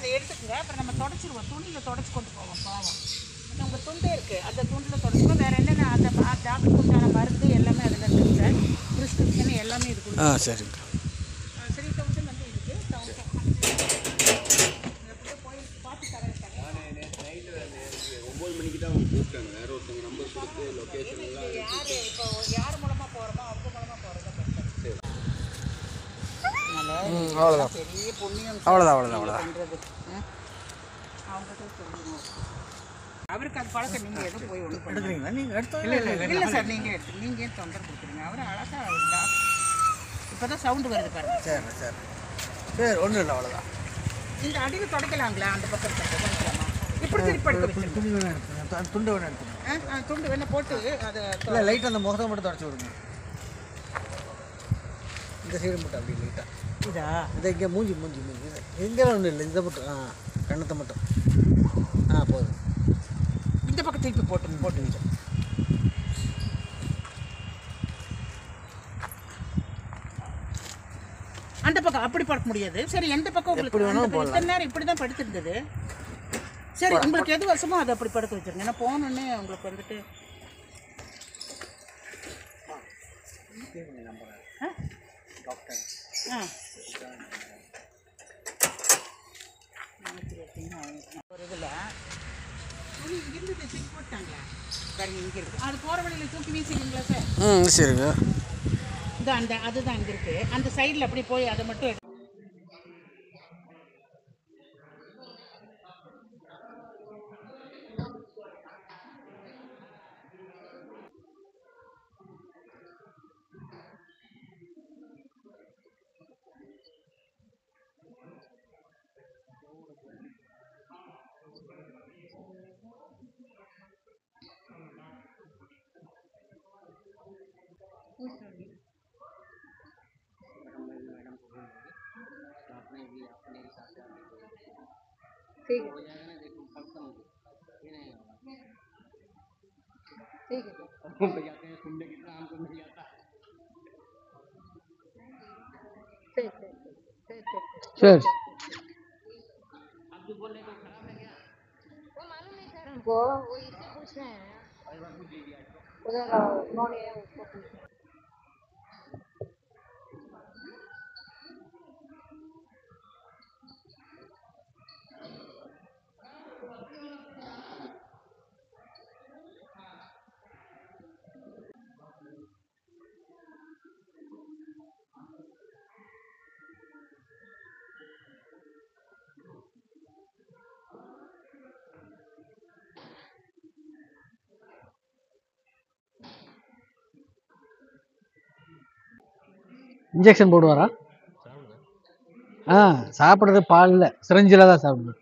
அதை எடுத்துக்கங்க. அப்புறம் நம்ம தொடச்சிடுவோம், துணியில் தொடச்சி கொண்டு போவோம். பாவம் உங்கள் துண்டே இருக்குது, அந்த துண்டில் தொடச்சிப்போம். வேறு என்னென்ன அந்த டாக்டருக்கு உண்டான மருந்து எல்லாமே அதில் இருக்குது சார். ப்ரிஸ்கிரிப்ஷன் எல்லாமே இருக்குது. சரிங்க. 3000 வந்து இருக்குது. 1000 போய் பார்த்து தரேன் சார். நைட்டு 9 மணிக்கு தான் அவங்க கூப்பிட்டாங்க. வேறு ஒருத்தவங்க நம்பர் கொடுத்து லொக்கேஷன் எல்லாம் யார் இப்போ யார் மூலமாக போகிறோமோ அவங்க மூலமாக போகிறதா பெருசாக. அவ்வளோதான், பெரிய புண்ணியம் அவ்வளோதான் பண்ணுறது. அவங்க தான் சொல்லணும். அவருக்கு அது பழக்கம். நீங்கள் எதுவும் போய் ஒன்று எடுக்கிறீங்களா நீங்கள்? எடுத்து இல்லை சார், நீங்கள் ஏன் தொந்தரவு கொடுக்குறீங்க? அவர் அழகாக இருந்தா இப்போ தான் சவுண்டு வருது பாருங்க. சரி ஒன்றும் இல்லை, அவ்வளோதான். இந்த அடியில் தொடக்கலாங்களா? அந்த பக்கம் தொடக்கலாமா? இப்படி திருப்பி படுக்க வச்சு துணி வேணா எடுத்துங்க, துண்டு வேணா எடுத்துங்க. துண்டு வேணா போட்டு அதை இல்லை லைட்டாக அந்த முகத்தை மட்டும் தொடச்சி விடுங்க. இந்த சைடு மட்டும் அப்படி லைட்டாக. இதா இதை இங்கே மூஞ்சி எங்கேயும் ஒன்றும் இல்லை. இந்த மட்டும் கண்ணத்தை மட்டும் போதும். இந்த பக்கம் திருப்பி போட்டு வச்சு. அந்த பக்கம் அப்படி படுக்க முடியாது. சரி, எந்த பக்கம் உங்களுக்கு இத்தனை நேரம் இப்படி தான் படுத்திருந்தது. சரி, உங்களுக்கு எது வருஷமோ அதை அப்படி படுக்க வச்சுருங்க. ஏன்னா போனோன்னே உங்களுக்கு வந்துட்டு ஒரு இதில் துணி இங்கிருந்து தூக்கி போட்டாங்களா பாருங்க, இங்கே இருக்குது. அது போகிற வழியில் தூக்கி வீசிங்களா சார்? சரிங்க. இந்த அதுதான் இங்கே இருக்குது. அந்த சைடில் அப்படி போய் அதை மட்டும் ठीक है सुनने कितना हमको नहीं आता। सर अब जो बोलने को खराब है क्या? वो मालूम नहीं सर हमको, वो इससे पूछ रहे हैं। उधर उन्होंने उसको पूछा। இன்ஜெக்ஷன் போடுவாரா? சாப்பிட்றது பாலில் சிரஞ்சில் தான் சாப்பிடுவேன்.